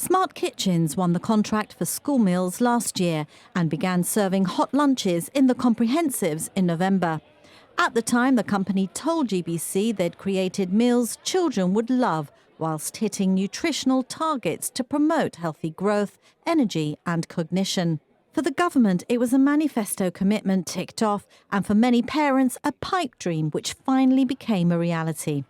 Smart Kitchens won the contract for school meals last year and began serving hot lunches in the comprehensives in November. At the time, the company told GBC they'd created meals children would love whilst hitting nutritional targets to promote healthy growth, energy and cognition. For the government, it was a manifesto commitment ticked off, and for many parents, a pipe dream which finally became a reality.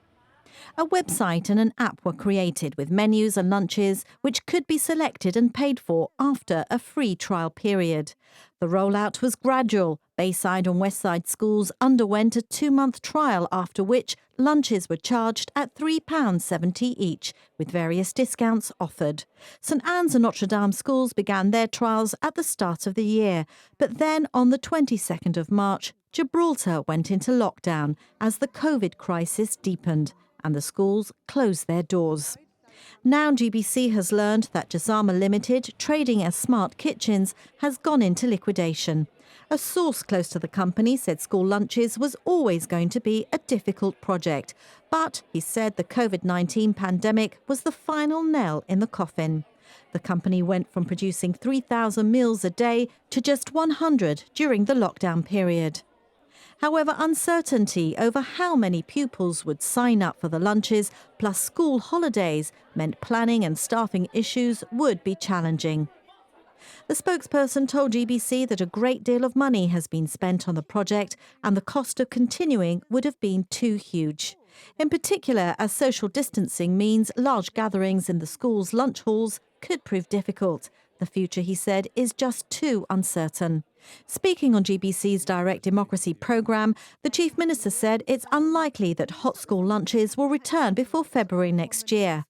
A website and an app were created with menus and lunches which could be selected and paid for after a free trial period. The rollout was gradual. Bayside and Westside schools underwent a 2-month trial, after which lunches were charged at £3.70 each, with various discounts offered. St Anne's and Notre Dame schools began their trials at the start of the year, but then on the 22nd of March, Gibraltar went into lockdown as the COVID crisis deepened, and the schools closed their doors. Now GBC has learned that Jasama Limited, trading as Smart Kitchens, has gone into liquidation. A source close to the company said school lunches was always going to be a difficult project, but he said the COVID-19 pandemic was the final nail in the coffin. The company went from producing 3,000 meals a day to just 100 during the lockdown period. However, uncertainty over how many pupils would sign up for the lunches, plus school holidays, meant planning and staffing issues would be challenging. The spokesperson told GBC that a great deal of money has been spent on the project and the cost of continuing would have been too huge. In particular, as social distancing means large gatherings in the school's lunch halls could prove difficult. The future, he said, is just too uncertain. Speaking on GBC's Direct Democracy programme, the Chief Minister said it's unlikely that hot school lunches will return before February next year.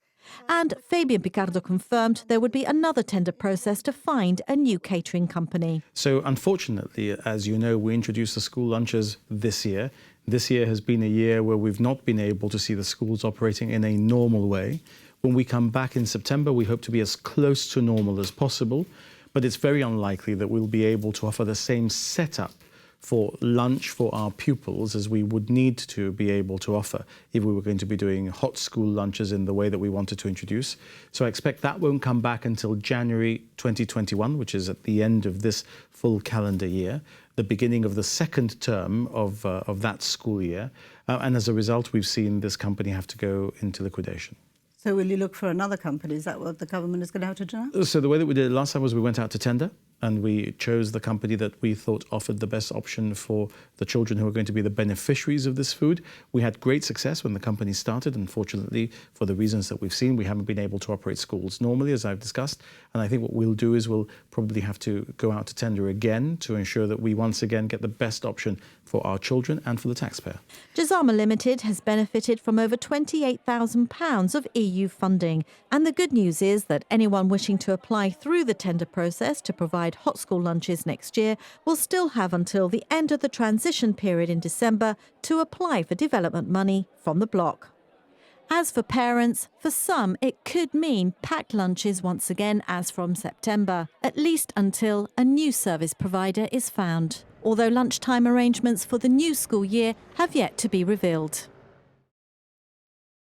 And Fabian Picardo confirmed there would be another tender process to find a new catering company. So unfortunately, as you know, we introduced the school lunches this year. This year has been a year where we've not been able to see the schools operating in a normal way. When we come back in September, we hope to be as close to normal as possible, but it's very unlikely that we'll be able to offer the same setup for lunch for our pupils as we would need to be able to offer if we were going to be doing hot school lunches in the way that we wanted to introduce. So I expect that won't come back until January 2021, which is at the end of this full calendar year, the beginning of the second term of that school year. And as a result, we've seen this company have to go into liquidation. So will you look for another company? Is that what the government is going to have to do now? So the way that we did it last time was we went out to tender and we chose the company that we thought offered the best option for the children who are going to be the beneficiaries of this food. We had great success when the company started. Unfortunately, for the reasons that we've seen, we haven't been able to operate schools normally, as I've discussed. And I think what we'll do is we'll probably have to go out to tender again to ensure that we once again get the best option for our children and for the taxpayer. Jasama Limited has benefited from over £28,000 of EU funding. And the good news is that anyone wishing to apply through the tender process to provide hot school lunches next year will still have until the end of the transition period in December to apply for development money from the bloc. As for parents, for some it could mean packed lunches once again as from September, at least until a new service provider is found, although lunchtime arrangements for the new school year have yet to be revealed.